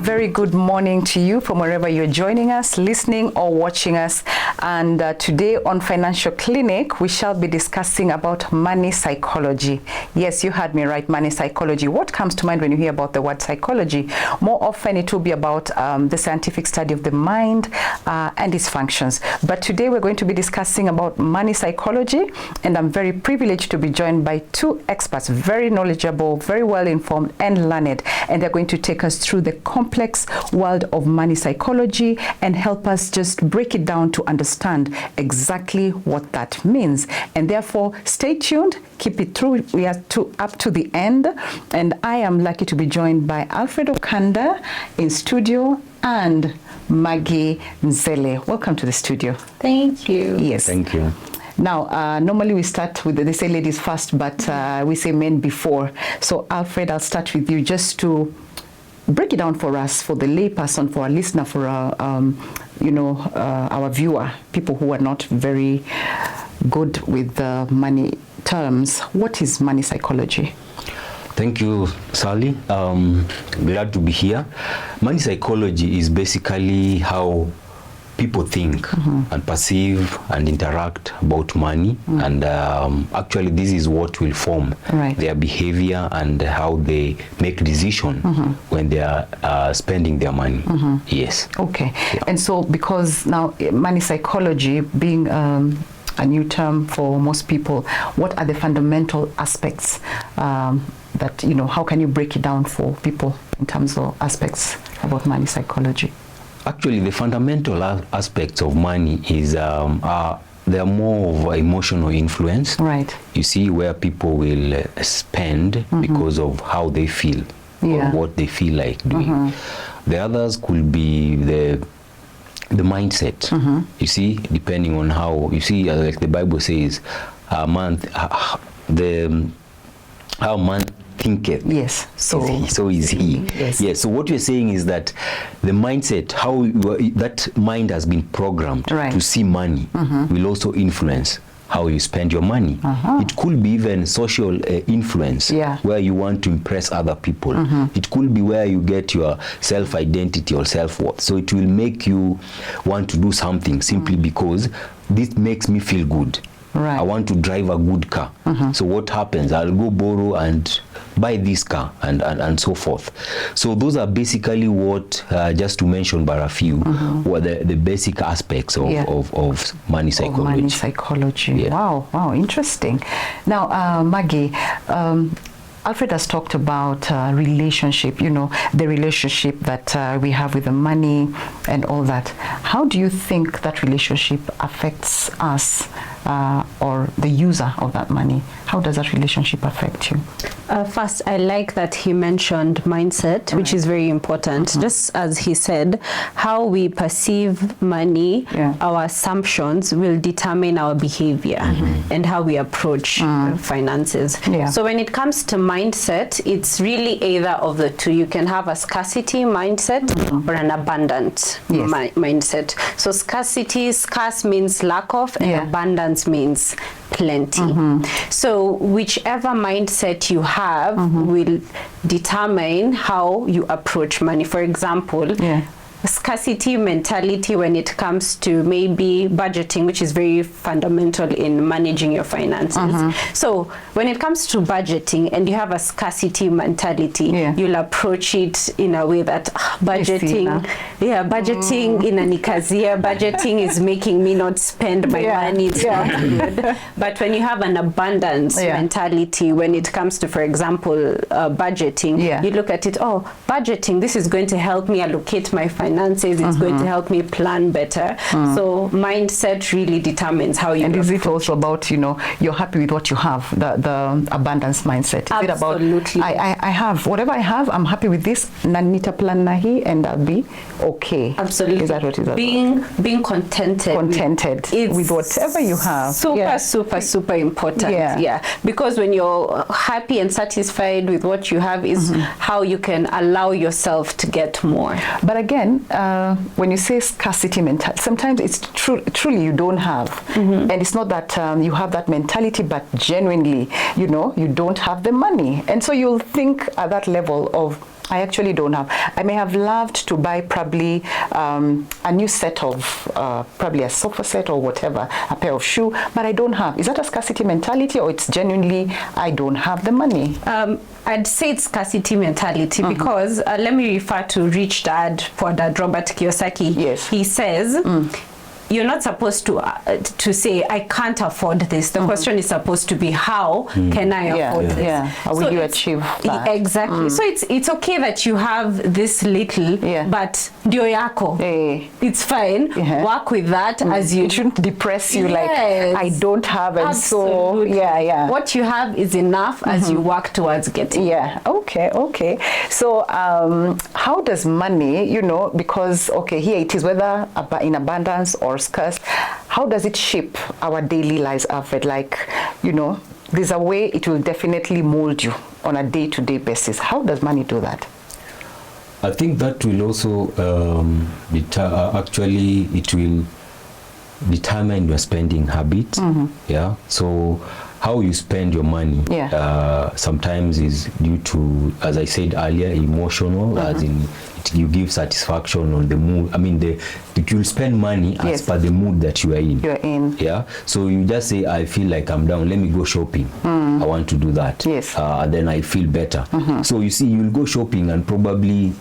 very good morning to you from wherever you're joining us, listening or watching us. And today on Financial Clinic, we shall be discussing about money psychology. Yes, you heard me right, money psychology. What comes to mind when you hear about the word psychology? More often it will be about the scientific study of the mind and its functions. But today we're going to be discussing about money psychology, and I'm very privileged to be joined by two experts, very knowledgeable, very well informed and learned, and they're going to take us through the complex world of money psychology and help us just break it down to understand exactly what that means. And therefore, stay tuned, keep it through. We are up to the end, and I am lucky to be joined by Alfred Okanda in studio and Maggie Nzele. Welcome to the studio. Thank you. Yes. Thank you. Now, normally we start with, they say ladies first, but we say men before. So Alfred, I'll start with you just to break it down for us, for the layperson, for our listener, for our, our viewer, people who are not very good with money terms. What is money psychology? Thank you, Sally. Glad to be here. Money psychology is basically how people think and perceive and interact about money, and actually this is what will form their behavior and how they make decisions when they are spending their money. Yes. Okay. Yeah. And so because now money psychology being a new term for most people, what are the fundamental aspects that, how can you break it down for people in terms of aspects about money psychology? Actually, the fundamental aspects of money is they are more of emotional influence. Right. You see, where people will spend because of how they feel or what they feel like doing. The others could be the mindset. You see, depending on how you see, like the Bible says, how man thinketh, yes, so is he. Yes. Yes. So what you're saying is that the mindset, how that mind has been programmed to see money, will also influence how you spend your money. It could be even social influence, where you want to impress other people. It could be where you get your self-identity or self-worth. So it will make you want to do something simply because this makes me feel good. Right. I want to drive a good car. So what happens? I'll go borrow and buy this car and so forth. So those are basically what, just to mention but a few, what the basic aspects of money psychology. Of money psychology. Yeah. Wow, interesting. Now, Maggie, Alfred has talked about relationship, the relationship that we have with the money and all that. How do you think that relationship affects us or the user of that money? How does that relationship affect you? First, I like that he mentioned mindset, which is very important. Just as he said, how we perceive money, our assumptions will determine our behavior and how we approach finances. So when it comes to mindset, it's really either of the two. You can have a scarcity mindset or an abundant mindset. So scarce means lack of, and abundance means plenty. So whichever mindset you have will determine how you approach money. For example, scarcity mentality when it comes to maybe budgeting, which is very fundamental in managing your finances. So when it comes to budgeting and you have a scarcity mentality, you'll approach it in a way that budgeting inanikazia, budgeting is making me not spend my money, it's not good. But when you have an abundance mentality, when it comes to, for example, budgeting, you look at it, budgeting, this is going to help me allocate my finances, it's going to help me plan better. So mindset really determines how you. And is it also about, you're happy with what you have, the abundance mindset? Is Absolutely. It about I have whatever I have, I'm happy with this, nanita plan nahi, and I'll be okay? Absolutely. Is that what it is? Being contented with whatever you have. Super important. Because when you're happy and satisfied with what you have is how you can allow yourself to get more. But again, when you say scarcity mentality, sometimes it's truly you don't have, and it's not that you have that mentality, but genuinely, you don't have the money, and so you'll think at that level of I actually don't have. I may have loved to buy probably a new set of, probably a sofa set or whatever, a pair of shoes, but I don't have. Is that a scarcity mentality, or it's genuinely I don't have the money? I'd say it's scarcity mentality because let me refer to Rich Dad, Poor Dad, Robert Kiyosaki. Yes. He says, you're not supposed to say, I can't afford this. The question is supposed to be, how can I afford this? Yeah. How will you achieve that? Exactly. So it's okay that you have this little, but ndio yako. It's fine. Work with that as you. It shouldn't depress you like, I don't have, and absolutely. so, what you have is enough as you work towards getting. Okay. So how does money, you know, because, here it is, whether in abundance or scarce, how does it shape our daily lives, Alfred? Like, you know, there's a way it will definitely mold you on a day-to-day basis. How does money do that? I think that will also actually it will determine your spending habits. Yeah. So how you spend your money sometimes is due to, as I said earlier, emotional, as in you give satisfaction on the mood. I mean, you'll spend money as per the mood that you are in. You're in. Yeah. So you just say, I feel like I'm down, let me go shopping. I want to do that. Yes. And then I feel better. So you see, you'll go shopping and probably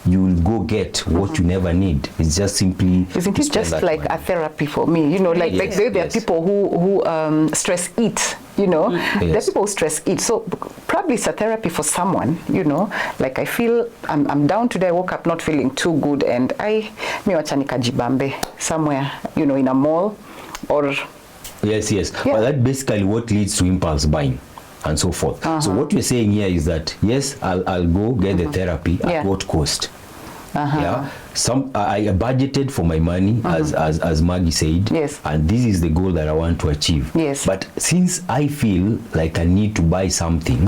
you'll go get what you never need. It's just simply. Isn't it just like a therapy for me? You know, like there are people who stress eat. You know, there are people who stress eat. So probably it's a therapy for someone. You know, like I feel I'm down today. I woke up not feeling too good, and mi wacha nikajibambe somewhere. You know, in a mall or. Yes. But that basically what leads to impulse buying and so forth. So what we're saying here is that yes, I'll go get the therapy at what cost. Yeah. I budgeted for my money as Maggie said. Yes. And this is the goal that I want to achieve. Yes. But since I feel like I need to buy something,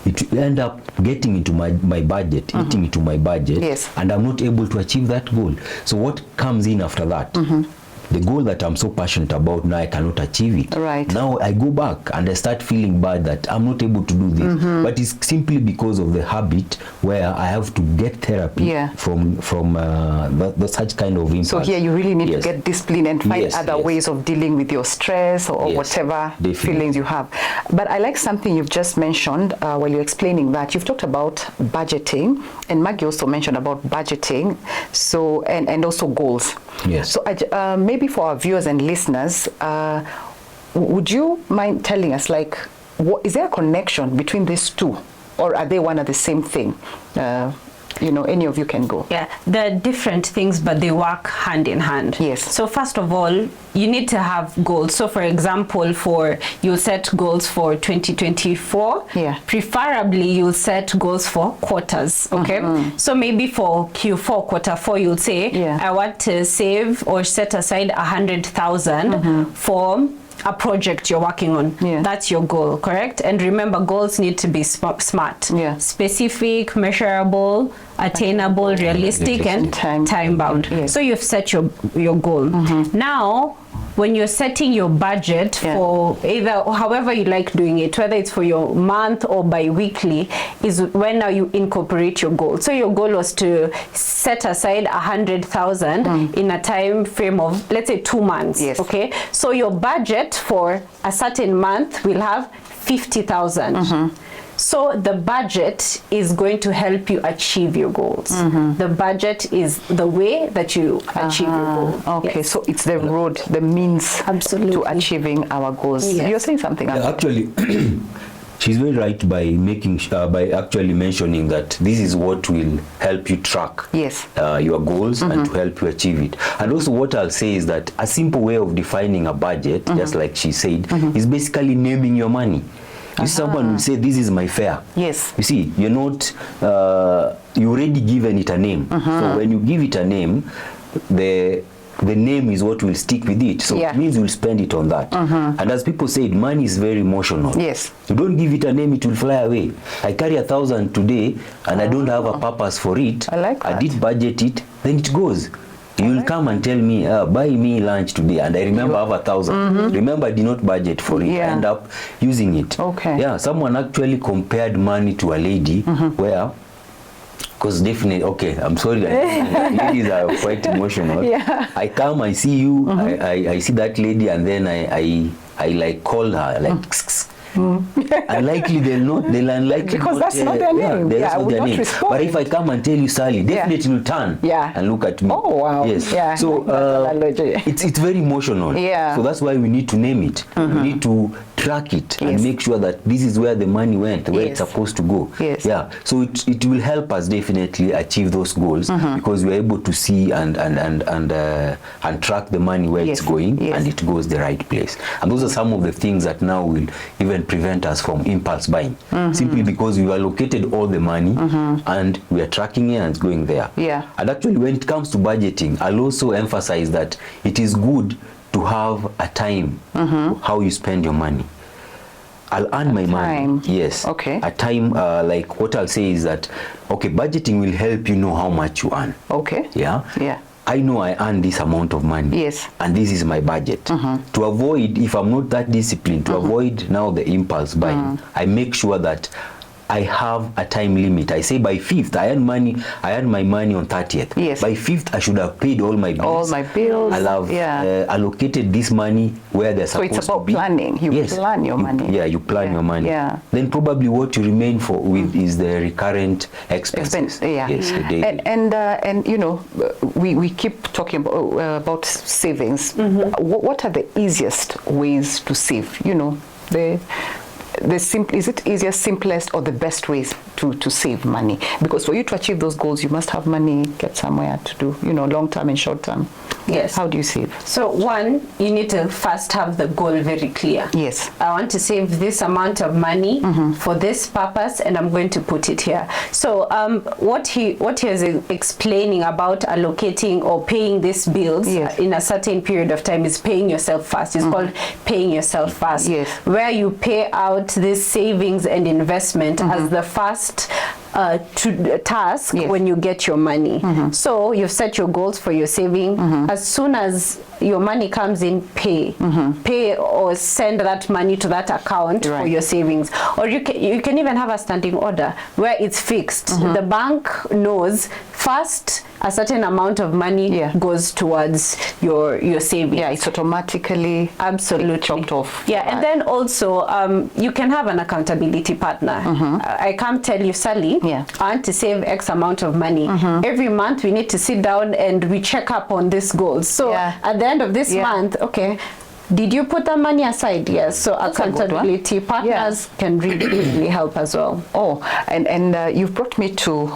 it will end up getting into my budget, eating into my budget, and I'm not able to achieve that goal. So what comes in after that? The goal that I'm so passionate about, now I cannot achieve it. Right. Now I go back and I start feeling bad that I'm not able to do this. But it's simply because of the habit where I have to get therapy from such kind of impulse. So here you really need to get discipline and find other ways of dealing with your stress or whatever feelings you have. But I like something you've just mentioned while you're explaining that. You've talked about budgeting, and Maggie also mentioned about budgeting, so and also goals. Yes. So maybe for our viewers and listeners, would you mind telling us, like, is there a connection between these two, or are they one and the same thing? You know, any of you can go. Yeah, they're different things, but they work hand in hand. Yes. So first of all, you need to have goals. So for example, you'll set goals for 2024. Yeah. Preferably, you'll set goals for quarters. Okay. So maybe for Q4, quarter 4, you'll say, I want to save or set aside 100,000 for a project you're working on. That's your goal, correct? And remember, goals need to be smart, specific, measurable, attainable, realistic, and time bound. So you've set your goal. Now, when you're setting your budget for either, however you like doing it, whether it's for your month or bi-weekly, is when now you incorporate your goal. So your goal was to set aside 100,000 in a time frame of, let's say, 2 months. Okay. So your budget for a certain month will have 50,000. So the budget is going to help you achieve your goals. The budget is the way that you achieve your goal. Okay, so it's the road, the means to achieving our goals. You're saying something. Actually, she's very right by actually mentioning that this is what will help you track your goals and to help you achieve it. And also what I'll say is that a simple way of defining a budget, just like she said, is basically naming your money. If someone will say, this is my fare. Yes. You see, you're not, you already given it a name. So when you give it a name, the name is what will stick with it. So it means you'll spend it on that. And as people said, money is very emotional. Yes. You don't give it a name, it will fly away. I carry 1,000 today and I don't have a purpose for it. I like that. I did budget it, then it goes. You'll come and tell me, buy me lunch today, and I remember I have 1,000. Remember, I did not budget for it. I end up using it. Okay. Yeah, someone actually compared money to a lady where Because definitely, okay, I'm sorry, ladies are quite emotional. Yeah. I come, I see you, I see that lady, and then I like call her, like, unlikely they'll unlikely because that's not their name. That's not their name. Respond. But if I come and tell you Sally, definitely will turn and look at me. Oh wow. Yes. Yeah. So it's very emotional. Yeah. So that's why we need to name it. We need to track it and make sure that this is where the money went, where it's supposed to go. Yes. Yeah. So it will help us definitely achieve those goals because we're able to see and track the money where it's going and it goes the right place. And those are some of the things that now will even prevent us from impulse buying, simply because we've allocated all the money and we are tracking it and it's going there. Yeah. And actually, when it comes to budgeting, I'll also emphasize that it is good to have a time how you spend your money. I'll earn my money. Yes. Okay. A time, like what I'll say is that, okay, budgeting will help you know how much you earn. Okay. Yeah. Yeah. I know I earn this amount of money. Yes. And this is my budget. To avoid, if I'm not that disciplined, to avoid now the impulse buying, I make sure that I have a time limit. I say by 5th, I earn my money on 30th. Yes. By 5th, I should have paid all my bills. All my bills. I'll have allocated this money where they're supposed to be. So it's about planning. You plan your money. Yeah, you plan your money. Yeah. Then probably what you remain with is the recurrent expenses. Yeah. Yes, the daily. And you know, we keep talking about savings. What are the easiest ways to save? You know, is it easiest, simplest, or the best ways to save money? Because for you to achieve those goals, you must have money kept somewhere to do, you know, long term and short term. Yes. How do you save? So one, you need to first have the goal very clear. Yes. I want to save this amount of money for this purpose, and I'm going to put it here. So what he is explaining about allocating or paying these bills in a certain period of time is paying yourself first. It's called paying yourself first. Yes. Where you pay out this savings and investment as the first task when you get your money. So you've set your goals for your saving. As soon as your money comes in, pay or send that money to that account for your savings. Or you can even have a standing order where it's fixed. The bank knows first a certain amount of money goes towards your savings. Yeah, it's automatically chopped off. Yeah, and then also you can have an accountability partner. I can't tell you, Sally, I want to save X amount of money. Every month we need to sit down and we check up on these goals. So at the end of this month, okay, did you put the money aside? Yes. So accountability partners can really help as well. Oh, and you've brought me to,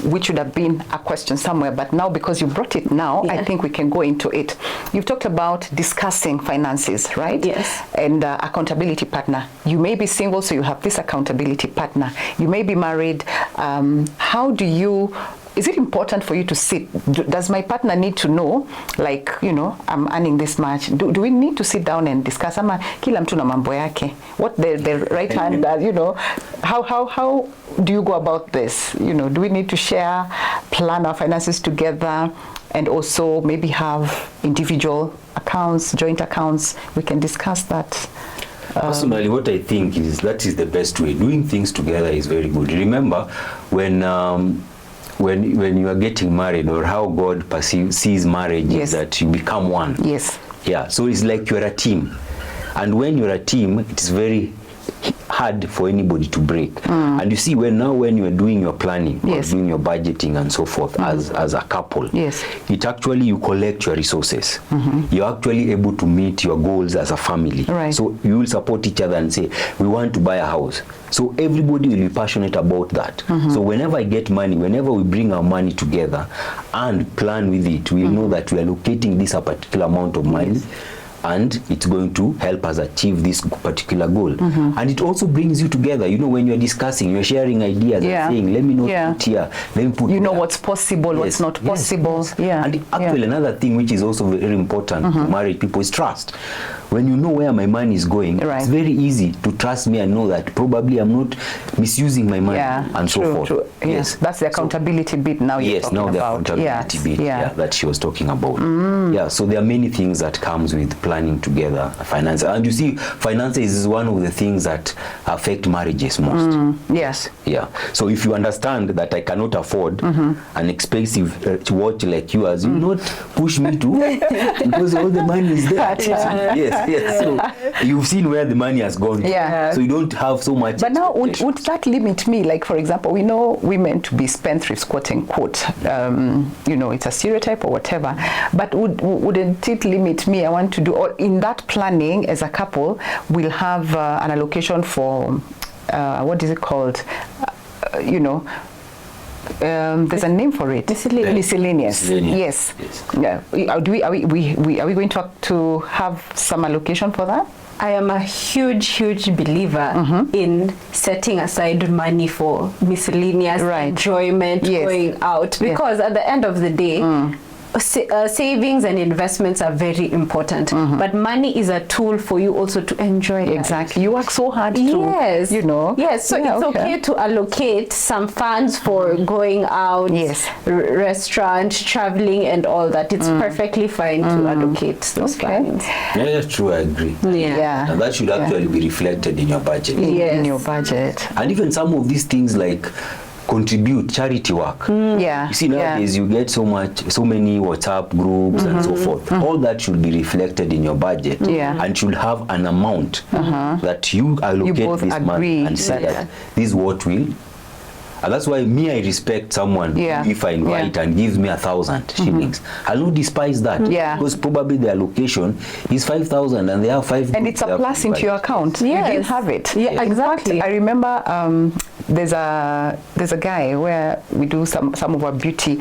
which would have been a question somewhere, but now because you brought it now, I think we can go into it. You've talked about discussing finances, right? Yes. And accountability partner. You may be single, so you have this accountability partner. You may be married. How do you... Is it important for you to sit? Does my partner need to know, like, you know, I'm earning this much? Do we need to sit down and discuss? Ama kila mtu na mambo yake. What the right hand does, you know? How do you go about this? You know, do we need to share, plan our finances together, and also maybe have individual accounts, joint accounts? We can discuss that. Personally, what I think is that is the best way. Doing things together is very good. Remember, when you are getting married, or how God sees marriage is that you become one. Yes. Yeah. So it's like you're a team, and when you're a team, it's very hard for anybody to break. And you see, when you are doing your planning or doing your budgeting and so forth as a couple, it actually, you collect your resources. You're actually able to meet your goals as a family. Right. So you will support each other and say, we want to buy a house. So everybody will be passionate about that. So whenever I get money, whenever we bring our money together and plan with it, we'll know that we are allocating this a particular amount of money, and it's going to help us achieve this particular goal. And it also brings you together. You know, when you're discussing, you're sharing ideas and saying, let me not put here, let me put you know there. What's possible, what's not possible. And actually another thing which is also very important to married people is trust. When you know where my money is going, it's very easy to trust me and know that probably I'm not misusing my money and so forth. True. Yes, that's the accountability bit now you're talking about. Yes, now the accountability bit that she was talking about. Yeah, so there are many things that comes with planning together finance. And you see, finances is one of the things that affect marriages most. Yes. Yeah. So if you understand that I cannot afford an expensive watch like yours, you not push me to because all the money is there. Yes. So you've seen where the money has gone. Yeah. So you don't have so much. But now, would that limit me? Like, for example, we know women to be spendthrifts, quote unquote. You know, it's a stereotype or whatever. But wouldn't it limit me? I want to do, or in that planning as a couple, we'll have an allocation for what is it called? You know, there's a name for it. Miscellaneous. Yes. Yeah. Are we going to have some allocation for that? I am a huge believer in setting aside money for miscellaneous enjoyment, going out, because at the end of the day, savings and investments are very important, but money is a tool for you also to enjoy life. Exactly. You work so hard to, you know. Yes, so it's okay to allocate some funds for going out, restaurant, traveling and all that. It's perfectly fine to allocate those funds. Yeah, that's true, I agree. Yeah. And that should actually be reflected in your budget. In your budget. And even some of these things like contribute charity work. You see, nowadays you get so many WhatsApp groups and so forth. All that should be reflected in your budget and should have an amount that you allocate this month and say that this is what will. And that's why I respect someone if I invite and gives me 1,000 shillings. I'll not despise that because probably the allocation is 5,000 and they have 5. And it's a plus into your account. You didn't have it. Yeah, exactly. In fact, I remember there's a guy where we do some of our beauty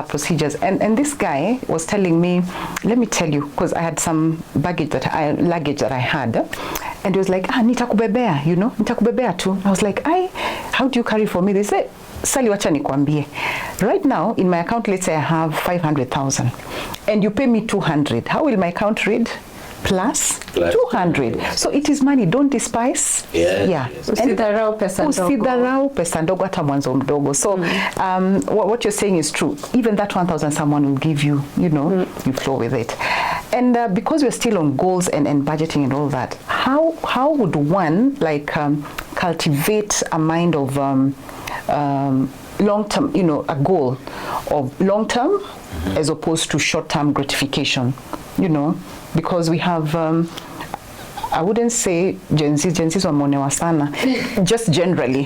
procedures, and this guy was telling me, let me tell you, because I had some luggage that I had, and he was like, nitakubebea, you know, nitakubebea too. I was like, how do you carry for me? They said, Sally, wacha nikwambie. Right now in my account, let's say I have 500,000 and you pay me 200. How will my account read? Plus 200. So it is money, don't despise. Usidharau pesa ndogo hata mwanzo mdogo. So what you're saying is true. Even that 1,000 someone will give you, you know, you flow with it. And because we're still on goals and budgeting and all that, how would one like cultivate a mind of long-term, you know, a goal of long-term as opposed to short-term gratification, you know, because we have, I wouldn't say Gen Zs wamonewa sana, just generally,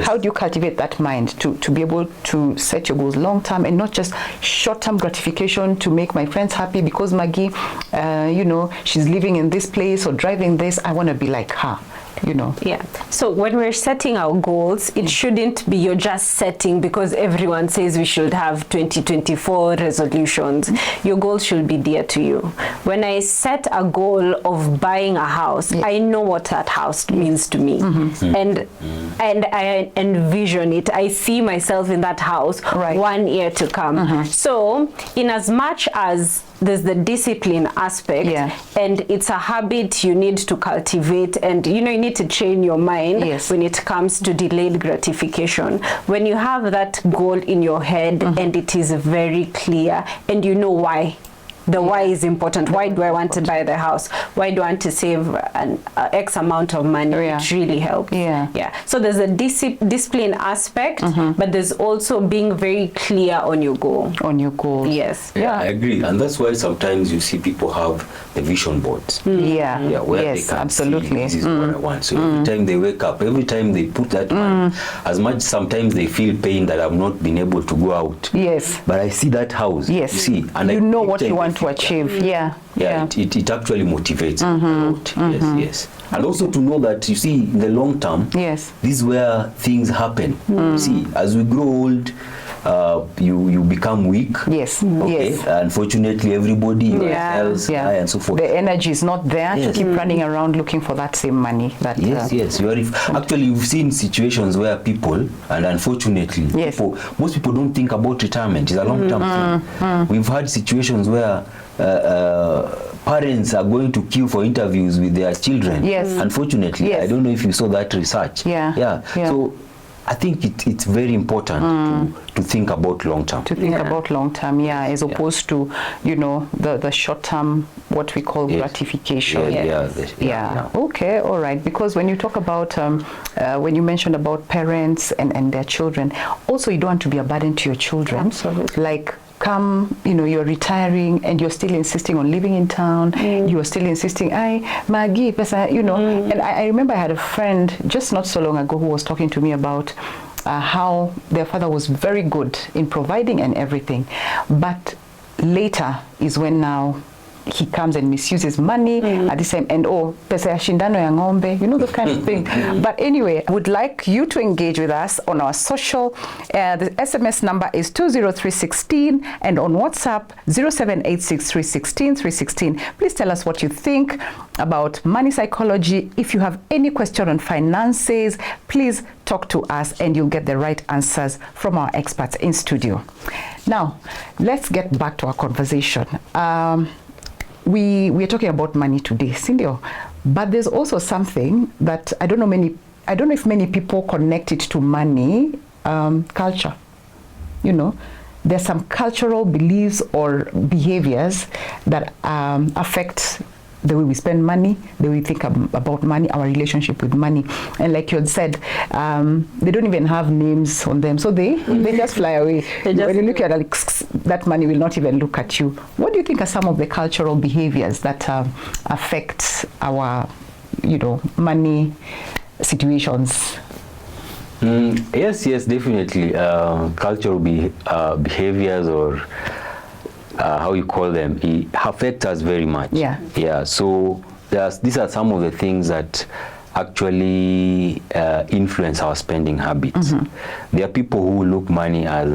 how do you cultivate that mind to be able to set your goals long-term and not just short-term gratification to make my friends happy because Maggie, you know, she's living in this place or driving this, I want to be like her. You know. Yeah. So when we're setting our goals, it shouldn't be you're just setting because everyone says we should have 2024 resolutions. Your goals should be dear to you. When I set a goal of buying a house, I know what that house means to me. And I envision it. I see myself in that house 1 year to come. So in as much as there's the discipline aspect and it's a habit you need to cultivate, and you know you need to train your mind when it comes to delayed gratification. When you have that goal in your head and it is very clear and you know why. The why is important. Why do I want to buy the house? Why do I want to save an X amount of money? It really helps. So there's a discipline aspect, but there's also being very clear on your goal. Yes. I agree. And that's why sometimes you see people have the vision boards. Where they can absolutely see this is what I want. So every time they wake up, every time they put that money, as much sometimes they feel pain that I've not been able to go out. But I see that house. You see, and you know what you want to achieve. It actually motivates a lot. Yes. And also to know that, you see, in the long term, this is where things happen. You see, as we grow old, you become weak. Unfortunately, everybody else and so forth. The energy is not there to keep running around looking for that same money. That Actually, you've seen situations where people, and unfortunately, most people don't think about retirement. It's a long-term thing. We've had situations where parents are going to queue for interviews with their children. Unfortunately, I don't know if you saw that research. So I think it's very important to think about long term. To think about long term, as opposed to, the short term, what we call gratification. Okay, all right. Because when you talk about, when you mentioned about parents and their children, also you don't want to be a burden to your children. Absolutely. Like, come, you're retiring and you're still insisting on living in town. You are still insisting, Maggie, and I remember I had a friend just not so long ago who was talking to me about how their father was very good in providing and everything, but later is when now he comes and misuses money at the same end. Pesa ya shindano ya ng'ombe, those kind of thing. But anyway, I would like you to engage with us on our social. The SMS number is 20316 and on WhatsApp 0786316316. Please tell us what you think about money psychology. If you have any question on finances, please talk to us and you'll get the right answers from our experts in studio. Now, let's get back to our conversation. We are talking about money today, Cindy, but there's also something that I don't know if many people connect it to money, culture. There's some cultural beliefs or behaviors that affect the way we spend money, the way we think about money, our relationship with money. And like you had said, they don't even have names on them. So they just fly away. When you look at it, that money will not even look at you. What do you think are some of the cultural behaviors that affect our, money situations? Yes, definitely. Cultural behaviors or how you call them, it affect us very much. So these are some of the things that actually influence our spending habits. There are people who look money as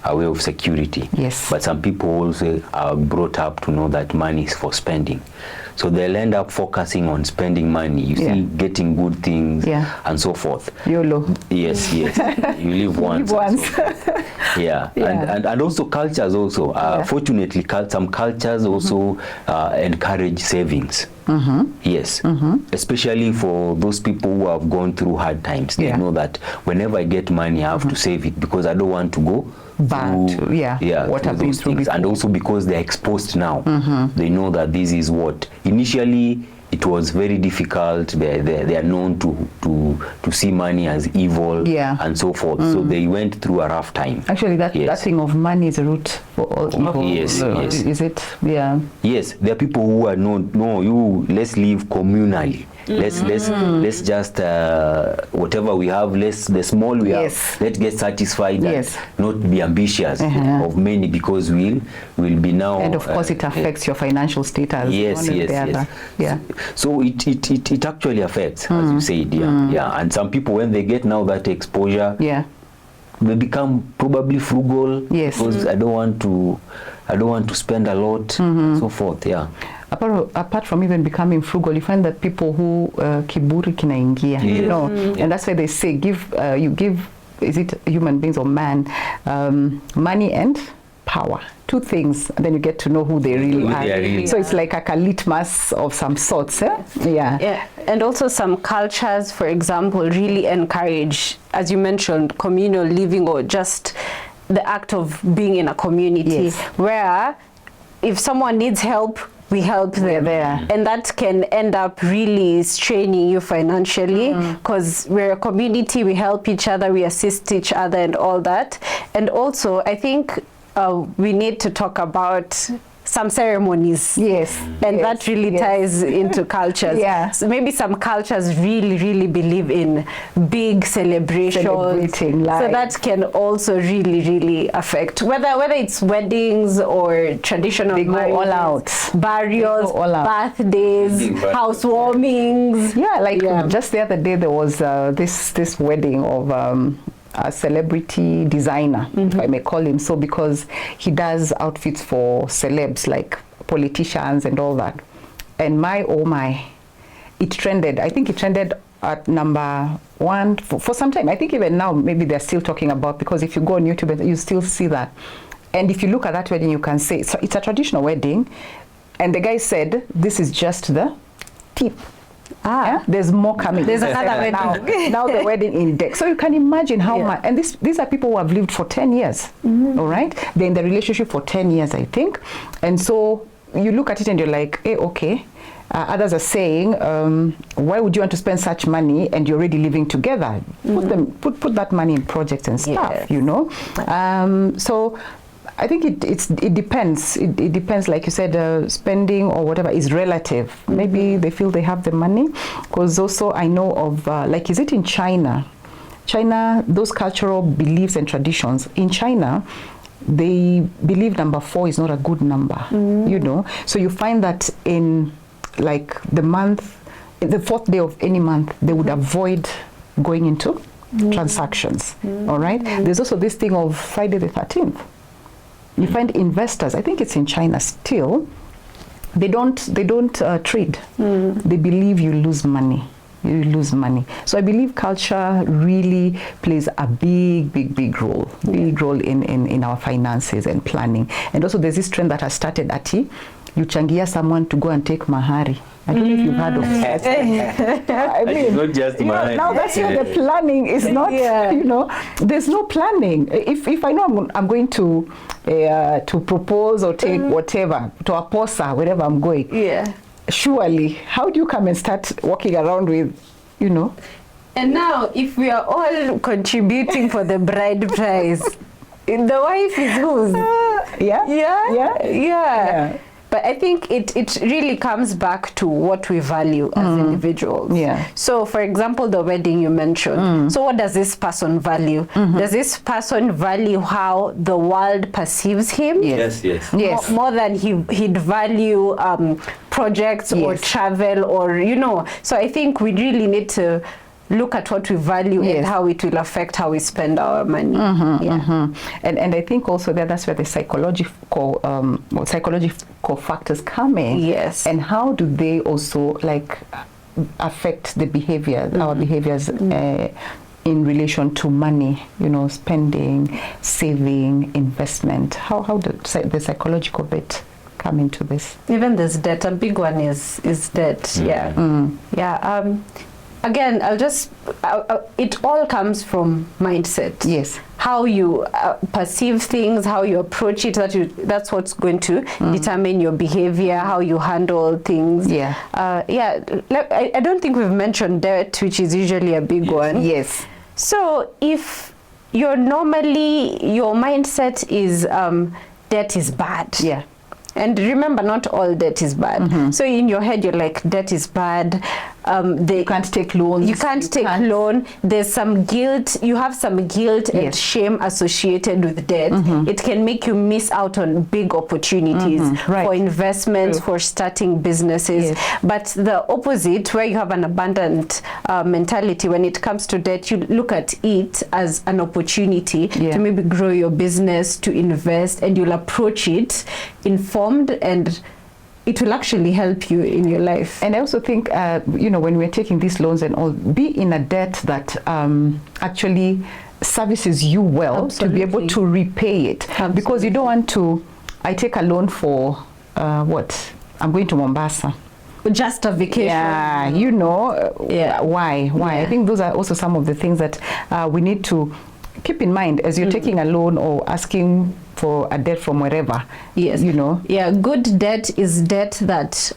a way of security, but some people also are brought up to know that money is for spending. So they'll end up focusing on spending money, see, getting good things and so forth. YOLO. Yes. You live once. And also cultures also. Fortunately, some cultures also encourage savings. Especially for those people who have gone through hard times. They know that whenever I get money, I have to save it because I don't want to go what have been through before. And also because they're exposed now. They know that this is what initially it was very difficult. They are known to see money as evil and so forth. So they went through a rough time. Actually, that thing of money is a root for all evil. Yes. Is it? Yeah. Yes, there are people who are let's live communally. Let's just whatever we have, the small we have, let's get satisfied and not be ambitious of many, because we'll be now. And of course, it affects your financial status. Yes. So it actually affects, as you said, And some people, when they get now that exposure, they become probably frugal because I don't want to spend a lot, so forth. Apart from even becoming frugal, you find that people who kiburi kinaingia, and that's why they say you give, is it human beings or man, money and power, two things, and then you get to know who they really are. So it's like a litmus of some sorts. And also some cultures, for example, really encourage, as you mentioned, communal living or just the act of being in a community where if someone needs help, we help them there. And that can end up really straining you financially, because we're a community, we help each other, we assist each other and all that. And also, I think we need to talk about some ceremonies. And that really ties into cultures. So maybe some cultures really believe in big celebrations. Celebrating life. So that can also really affect whether it's weddings or traditional marriages, all out. Burials, birthdays, housewarmings. Just the other day there was this wedding of a celebrity designer, if I may call him so, because he does outfits for celebs like politicians and all that. And my it trended. I think it trended at number 1 for some time. I think even now maybe they're still talking about, because if you go on YouTube you still see that. And if you look at that wedding, you can say it's a traditional wedding, and the guy said this is just the tip. There's more coming. There's another wedding. Now the wedding index. So you can imagine how much. And these are people who have lived for 10 years. All right? They're in the relationship for 10 years, I think. And so you look at it and you're like, okay. Others are saying, why would you want to spend such money and you're already living together? Put that money in projects and stuff, you know. So I think it depends. It depends, like you said, spending or whatever is relative. Maybe they feel they have the money. Because also I know of, like, is it in China? China, those cultural beliefs and traditions, in China, they believe number 4 is not a good number, you know. So you find that in like the 4th day of any month, they would avoid going into transactions. All right. There's also this thing of Friday the 13th. You find investors, I think it's in China still, they don't trade. They believe you lose money. You lose money. So I believe culture really plays a big role in our finances and planning. And also there's this trend that has started at you changia someone to go and take mahari. I don't know if you've heard of that. I mean, not just mahari. Now that's where the planning is not, you know, there's no planning. If I know I'm going to propose or take whatever, to a posa, wherever I'm going, surely, how do you come and start walking around with, you know? And now, if we are all contributing for the bride price, the wife is whose? Yeah. But I think it really comes back to what we value as individuals. So, for example, the wedding you mentioned. So what does this person value? Does this person value how the world perceives him? Yes. More than he'd value projects or travel or, you know. So I think we really need to look at what we value and how it will affect how we spend our money. And I think also that's where the psychological factors come in. And how do they also like affect the behavior, our behaviors in relation to money, you know, spending, saving, investment? How the psychological bit come into this? Even this debt, a big one is debt. Again, it all comes from mindset. Yes. How you perceive things, how you approach it, that's what's going to determine your behavior, how you handle things. I don't think we've mentioned debt, which is usually a big one. Yes. So if your mindset is debt is bad. And remember, not all debt is bad. So in your head, you're like, debt is bad. You can't take loans. You can't take loan. There's some guilt. You have some guilt and shame associated with debt. It can make you miss out on big opportunities for investments, for starting businesses. But the opposite, where you have an abundant mentality, when it comes to debt, you look at it as an opportunity to maybe grow your business, to invest, and you'll approach it informed, and it will actually help you in your life. And I also think, you know, when we're taking these loans and all, be in a debt that actually services you well to be able to repay it. Because you don't want to, I take a loan for, what? I'm going to Mombasa. Just a vacation. You know, why? I think those are also some of the things that we need to keep in mind as you're taking a loan or asking for a debt from wherever. You know. Good debt is debt that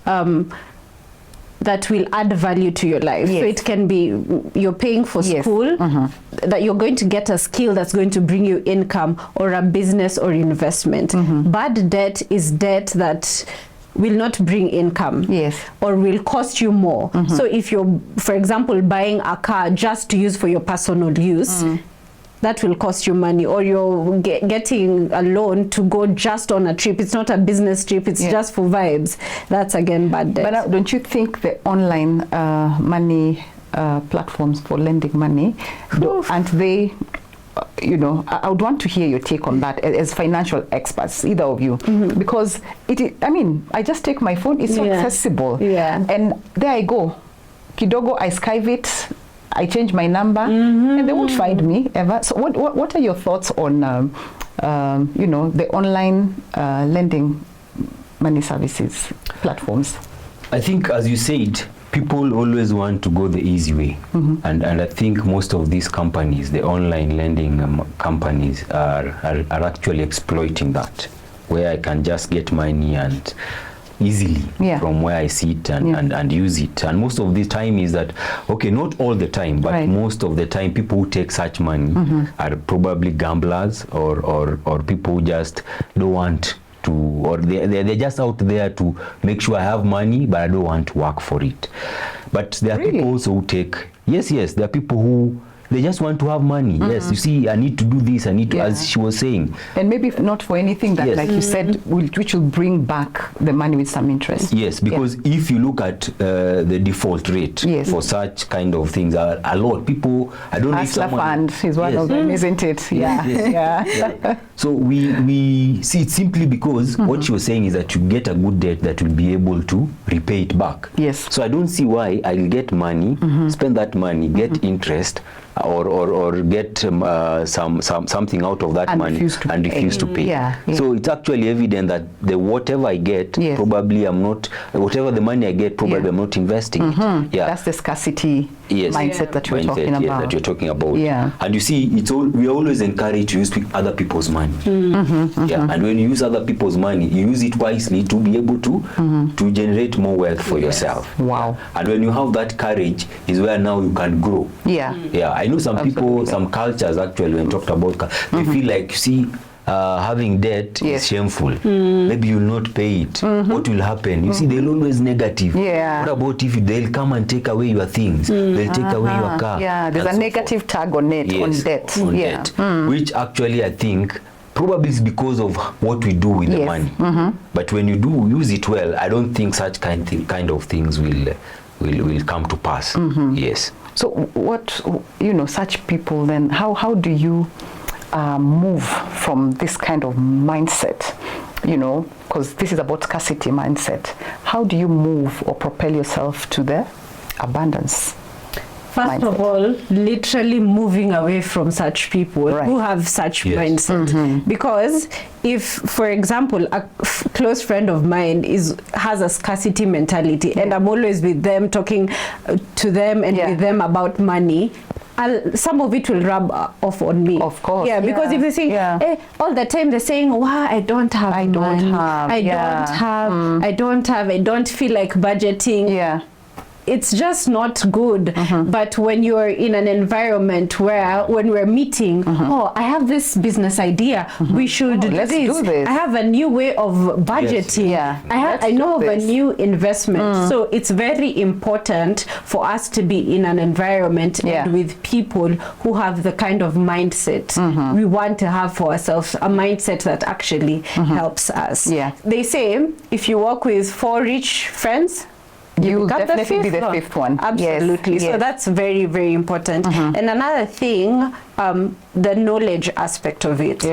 that will add value to your life. So it can be you're paying for school, that you're going to get a skill that's going to bring you income, or a business or investment. Bad debt is debt that will not bring income or will cost you more. So if you're, for example, buying a car just to use for your personal use, that will cost you money. Or you're getting a loan to go just on a trip. It's not a business trip, it's just for vibes. That's again bad debt. But don't you think the online money platforms for lending money, aren't they, you know, I would want to hear your take on that as financial experts, either of you, because I mean, I just take my phone, it's so accessible, and there I go, kidogo, I Skype it, I change my number, and they won't find me ever. So what are your thoughts on, you know, the online lending money services platforms? I think, as you said, people always want to go the easy way. And I think most of these companies, the online lending companies, are actually exploiting that, where I can just get money and easily from where I sit and use it. And most of the time is that, okay, not all the time, but most of the time people who take such money are probably gamblers or people who just don't want to, or they're just out there to make sure I have money, but I don't want to work for it. But there are people also who take, yes, there are people who, they just want to have money. Yes, you see, I need to do this, I need to, as she was saying. And maybe not for anything that, like you said, which will bring back the money with some interest. Yes, because if you look at the default rate for such kind of things, a lot people, I don't know if someone... Fund is one of them, isn't it? Yeah. So we see it simply because what she was saying is that you get a good debt that will be able to repay it back. Yes. So I don't see why I'll get money, spend that money, get interest, or get something out of that money and refuse to pay. So it's actually evident that whatever I get, probably I'm not, whatever the money I get, probably I'm not investing it. That's the scarcity mindset that you're talking about. That you're talking about. And you see, we are always encouraged to use other people's money. And when you use other people's money, you use it wisely to be able to generate more wealth for yourself. Wow. And when you have that courage, is where now you can grow. I know some people, some cultures actually, when talked about, they feel like, you see, having debt is shameful. Maybe you'll not pay it. What will happen? You see, they're always negative. What about if they'll come and take away your things? They'll take away your car. There's a negative tag on it, on debt. Which actually I think probably is because of what we do with the money. But when you do use it well, I don't think such kind of things will come to pass. Yes. So what, such people then, how do you move from this kind of mindset, because this is about scarcity mindset. How do you move or propel yourself to the abundance? First of all, literally moving away from such people who have such mindset. Because if, for example, a close friend of mine has a scarcity mentality, and I'm always with them, talking to them and with them about money, some of it will rub off on me. Of course. Because if they say, all the time they're saying, wow, I don't have money. I don't feel like budgeting. It's just not good. But when you're in an environment where, when we're meeting, oh, I have this business idea, we should do this. I have a new way of budgeting. I know of a new investment. So it's very important for us to be in an environment and with people who have the kind of mindset we want to have for ourselves, a mindset that actually helps us. They say, if you walk with 4 rich friends, you'll definitely be the 5th one. Absolutely. So that's very, very important. And another thing, the knowledge aspect of it.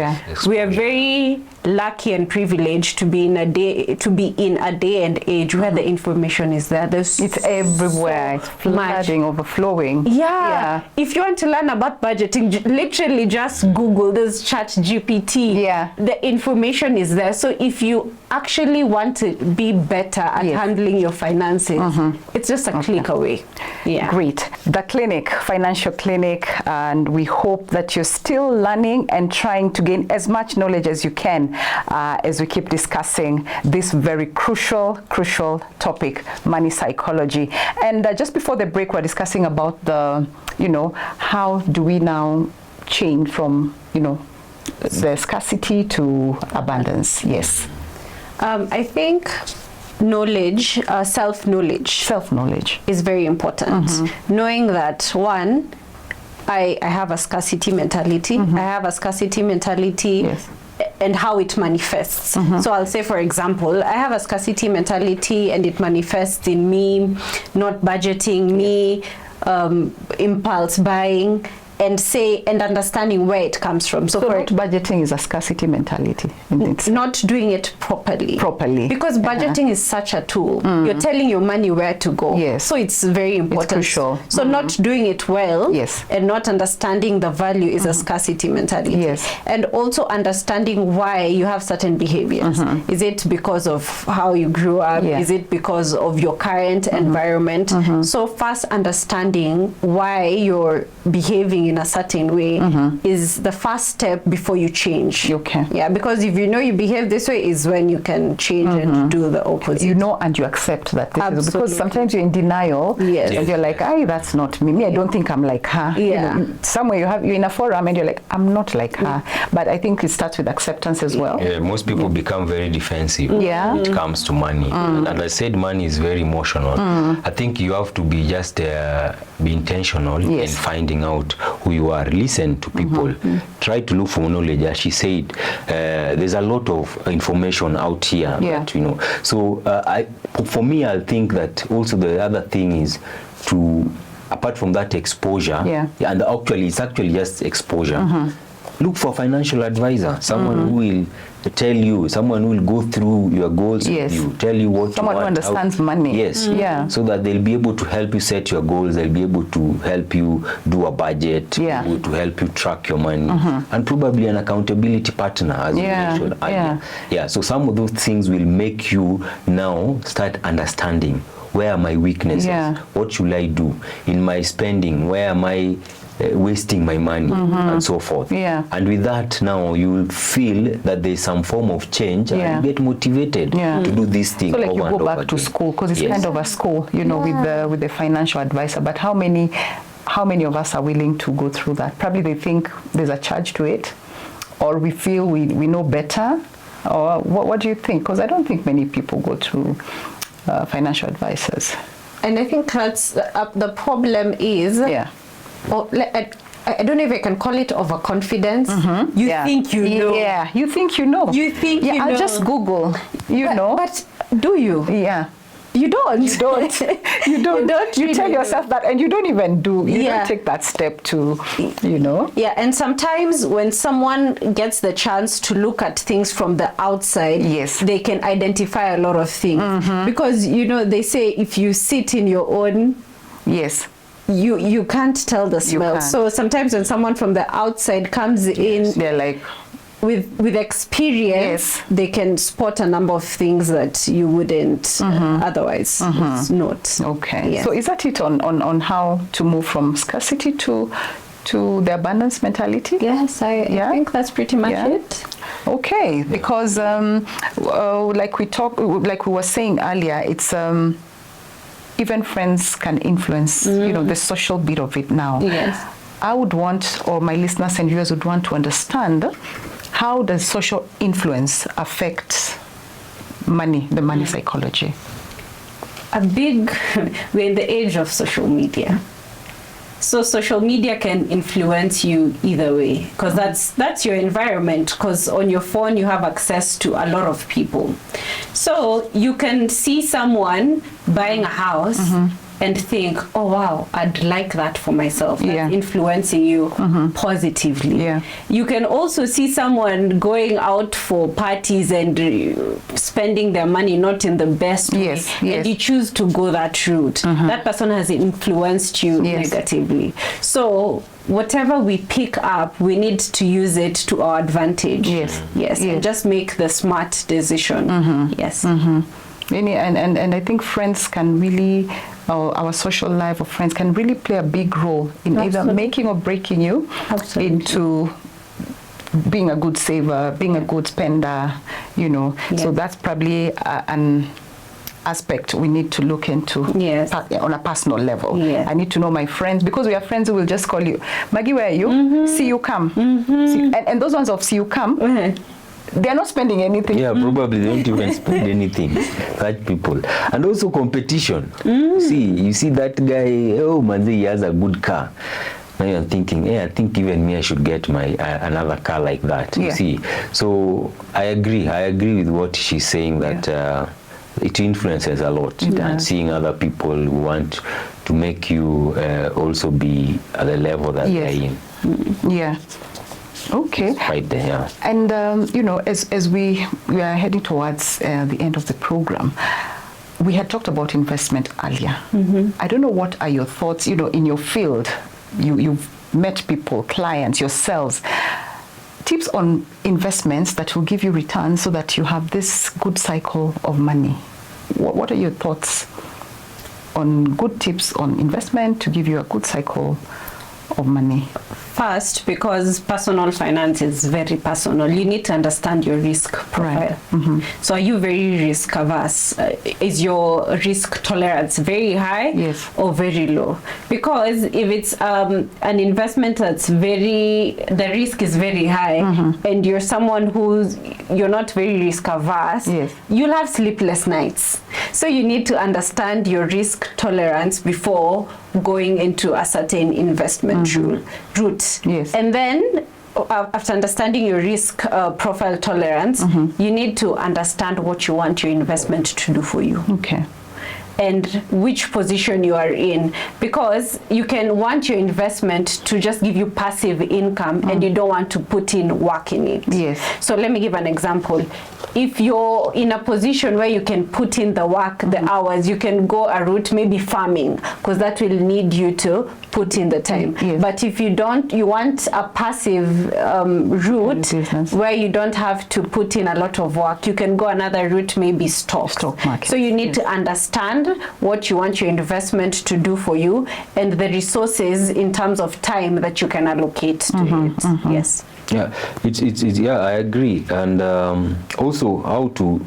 We are very lucky and privileged to be in a day and age where the information is there. It's everywhere. It's flooding, overflowing. If you want to learn about budgeting, literally just Google. There's ChatGPT. The information is there. So if you actually want to be better at handling your finances, it's just a click away. Great. The clinic, financial clinic, and we hope that you're still learning and trying to gain as much knowledge as you can as we keep discussing this very crucial topic, money psychology. And just before the break, we're discussing about the, how do we now change from, the scarcity to abundance? Yes. I think knowledge, self-knowledge is very important. Knowing that, one, I have a scarcity mentality. I have a scarcity mentality and how it manifests. So I'll say, for example, I have a scarcity mentality and it manifests in me not budgeting, me impulse buying. and understanding where it comes from. So not budgeting is a scarcity mentality. Not doing it properly. Because budgeting is such a tool. You're telling your money where to go. Yes. So it's very important. It's crucial. So not doing it well, yes, and not understanding the value is a scarcity mentality. Yes. And also understanding why you have certain behaviors. Is it because of how you grew up? Yeah. Is it because of your current environment? So first understanding why you're behaving in a certain way is the first step before you change. Okay. Yeah, because if you know you behave this way is when you can change and do the opposite. You know, and you accept that this is, because sometimes you're in denial. Yes. And you're like, that's not me. I don't think I'm like her. Yeah. You know, somewhere you're in a forum and you're like, I'm not like her. But I think it starts with acceptance as well. Yeah, most people become very defensive when it comes to money. And I said money is very emotional. I think you have to be just be intentional in finding out who you are. Listen to people. Try to look for knowledge. As she said, there's a lot of information out here. That, you know. So for me, I think that also the other thing is to, apart from that exposure, and actually it's actually just exposure. Look for a financial advisor, someone who will tell you, someone who will go through your goals with you, tell you what someone you want, who understands money. Yes, so that they'll be able to help you set your goals, they'll be able to help you do a budget, able to help you track your money, and probably an accountability partner, as you mentioned earlier. So some of those things will make you now start understanding, where are my weaknesses, what should I do in my spending, where am I wasting my money, and so forth. And with that, now you will feel that there's some form of change and you get motivated to do this thing. So like you go back to school, because it's kind of a school, you know, with the financial advisor. But how many of us are willing to go through that? Probably they think there's a charge to it, or we feel we know better. Or what do you think? Because I don't think many people go through financial advisors. And I think that's the problem is, I don't know if I can call it overconfidence. You think you know. Yeah, you think you know. You think you know. I'll just Google, you know. But do you? Yeah. You don't. You don't. You don't. You tell yourself that, and you don't even do. You don't take that step to, you know. Yeah, and sometimes when someone gets the chance to look at things from the outside, they can identify a lot of things. Because, you know, they say if you sit in your own, you can't tell the smell. So sometimes when someone from the outside comes in, they're like, with experience, they can spot a number of things that you wouldn't otherwise note. Okay. So is that it on how to move from scarcity to the abundance mentality? Yes, I think that's pretty much it. Okay, because like we were saying earlier, it's even friends can influence, you know, the social bit of it now. Yes. I would want, or my listeners and viewers would want to understand, how does social influence affect money, the money psychology? We're in the age of social media. So social media can influence you either way, because that's your environment, because on your phone you have access to a lot of people. So you can see someone buying a house and think, oh wow, I'd like that for myself. That's influencing you positively. You can also see someone going out for parties and spending their money not in the best way, and you choose to go that route. That person has influenced you negatively. So whatever we pick up, we need to use it to our advantage. And just make the smart decision. And I think friends can really, our social life of friends can really play a big role in either making or breaking you into being a good saver, being a good spender, you know. So that's probably an aspect we need to look into on a personal level. I need to know my friends, because we have friends who will just call you, Maggie, where are you? See you come. And those ones of see you come, they're not spending anything. Probably they don't even spend anything. Such people. And also competition. You see that guy, oh man, he has a good car. Now you're thinking, I think even me, I should get my another car like that. You see. So I agree with what she's saying, that it influences a lot. And seeing other people who want to make you also be at the level that they're in. Yeah. Okay. Right there, yeah. And as we are heading towards the end of the program, we had talked about investment earlier. I don't know, what are your thoughts? In your field, you've met people, clients, yourselves. Tips on investments that will give you returns so that you have this good cycle of money. What are your thoughts on good tips on investment to give you a good cycle of money? First, because personal finance is very personal, you need to understand your risk profile. Right. So are you very risk averse? Is your risk tolerance very high, yes, or very low? Because if it's an investment that's the risk is very high, and you're someone you're not very risk averse, yes, you'll have sleepless nights. So you need to understand your risk tolerance before going into a certain investment route. Yes. And then after understanding your risk profile tolerance, you need to understand what you want your investment to do for you. Okay. And which position you are in, because you can want your investment to just give you passive income and you don't want to put in work in it. Yes. So let me give an example. If you're in a position where you can put in the work, the hours, you can go a route, maybe farming, because that will need you to put in the time. Yes. But if you don't, you want a passive route where you don't have to put in a lot of work, you can go another route, maybe stock market. So you need to understand what you want your investment to do for you and the resources in terms of time that you can allocate to it. Yes. Yeah, yeah, I agree. And also how to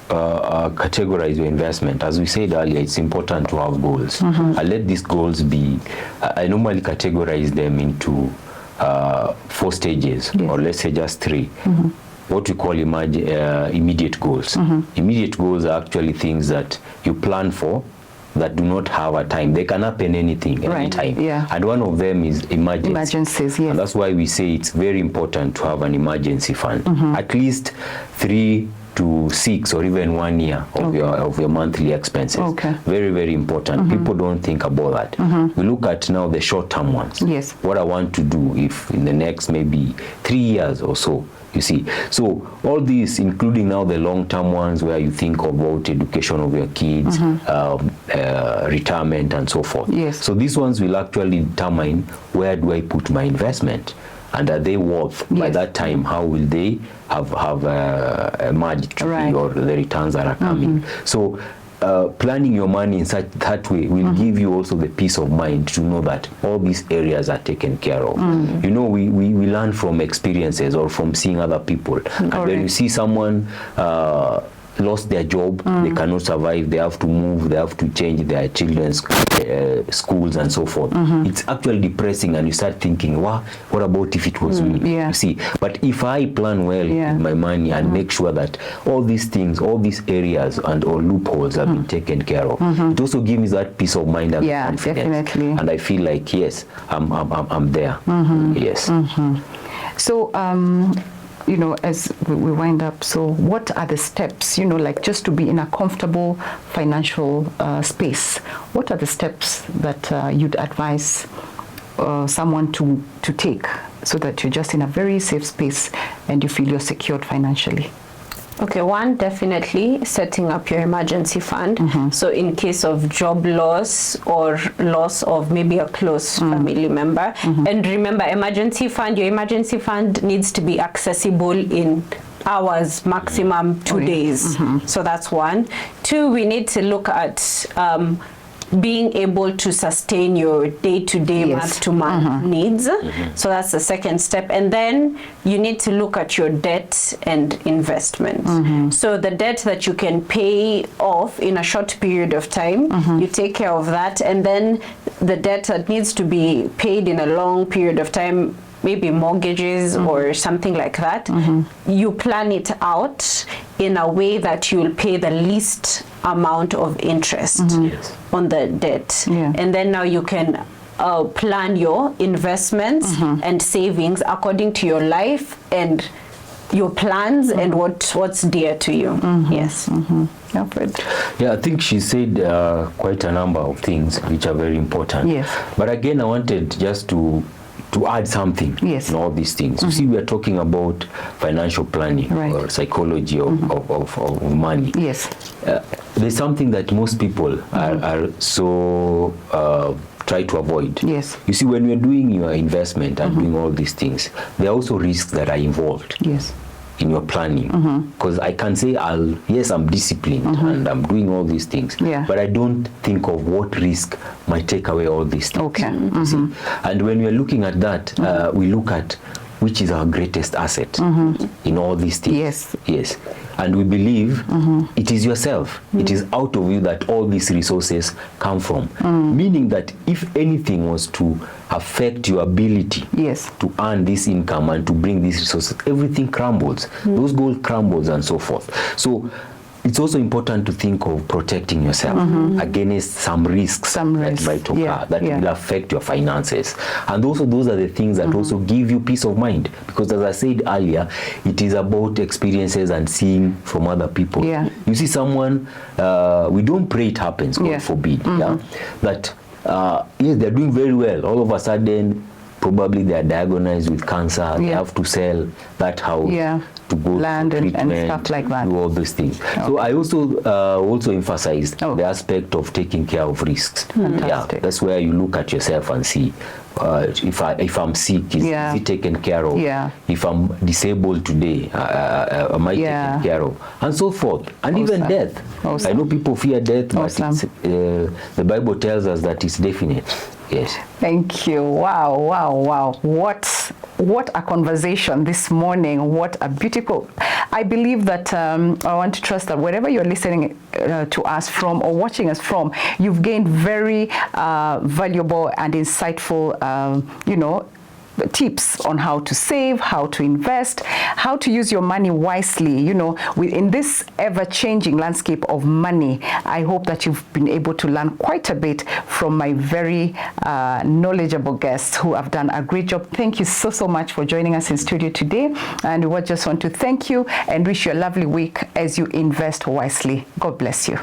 categorize your investment. As we said earlier, it's important to have goals. I let these goals be, I normally categorize them into 4 stages, or let's say just 3. What we call immediate goals. Immediate goals are actually things that you plan for that do not have a time. They can happen anything, anytime. Yeah. And one of them is emergencies. Yes. And that's why we say it's very important to have an emergency fund. At least 3 to 6 or even 1 year of your monthly expenses. Okay. Very, very important. People don't think about that. We look at now the short-term ones. Yes. What I want to do if in the next maybe 3 years or so, you see. So all these, including now the long-term ones where you think about education of your kids, retirement and so forth. Yes. So these ones will actually determine where do I put my investment, and are they worth by that time, how will they have emerged to be, or the returns that are coming. So planning your money in that way will give you also the peace of mind to know that all these areas are taken care of. You know, we learn from experiences or from seeing other people. And when you see someone lost their job, they cannot survive, they have to move, they have to change their children's schools and so forth. It's actually depressing, and you start thinking, wow, what about if it was me? You see, but if I plan well with my money and make sure that all these things, all these areas and or loopholes have been taken care of, it also gives me that peace of mind and confidence. Definitely. And I feel like, yes, I'm there. Yes. So you know, as we wind up, so what are the steps, you know, like just to be in a comfortable financial space? What are the steps that you'd advise someone to take so that you're just in a very safe space and you feel you're secured financially? Okay, one, definitely setting up your emergency fund. So in case of job loss or loss of maybe a close family member. And remember, your emergency fund needs to be accessible in hours, maximum 2 days. So that's 1. 2, we need to look at being able to sustain your day-to-day, month-to-month needs. So that's the second step. And then you need to look at your debt and investments. So the debt that you can pay off in a short period of time, you take care of that. And then the debt that needs to be paid in a long period of time, maybe mortgages or something like that, you plan it out in a way that you'll pay the least amount of interest on the debt. And then now you can plan your investments and savings according to your life and your plans and what's dear to you. Yes. Yeah, I think she said quite a number of things which are very important. Yes. But again, I wanted just to to add something in all these things. You see, we are talking about financial planning or psychology of money. Yes. There's something that most people are so try to avoid. Yes. You see, when we're doing your investment and doing all these things, there are also risks that are involved. Yes. In your planning, because I can say yes, I'm disciplined and I'm doing all these things, but I don't think of what risk might take away all these things. Okay. See? And when we're looking at that, we look at which is our greatest asset in all these things. Yes. Yes. And we believe it is yourself. It is out of you that all these resources come from. Meaning that if anything was to affect your ability to earn this income and to bring these resources, everything crumbles. Those goals crumbles and so forth. So it's also important to think of protecting yourself against some risks that might occur that will affect your finances. And also those are the things that also give you peace of mind. Because as I said earlier, it is about experiences and seeing from other people. You see someone, we don't pray it happens, God forbid, that yes, they're doing very well. All of a sudden, probably they are diagnosed with cancer. They have to sell that house to go land and stuff like that. Do all these things. So I also emphasized the aspect of taking care of risks. That's where you look at yourself and see if I'm sick, is it taken care of? If I'm disabled today, am I taken care of? And so forth. And even death. I know people fear death, but the Bible tells us that it's definite. Yes. Thank you. Wow, wow, wow. What a conversation this morning. What a beautiful... I believe that I want to trust that wherever you're listening to us from or watching us from, you've gained very valuable and insightful, tips on how to save, how to invest, how to use your money wisely. In this ever-changing landscape of money, I hope that you've been able to learn quite a bit from my very knowledgeable guests who have done a great job. Thank you so much for joining us in studio today. And we just want to thank you and wish you a lovely week as you invest wisely. God bless you.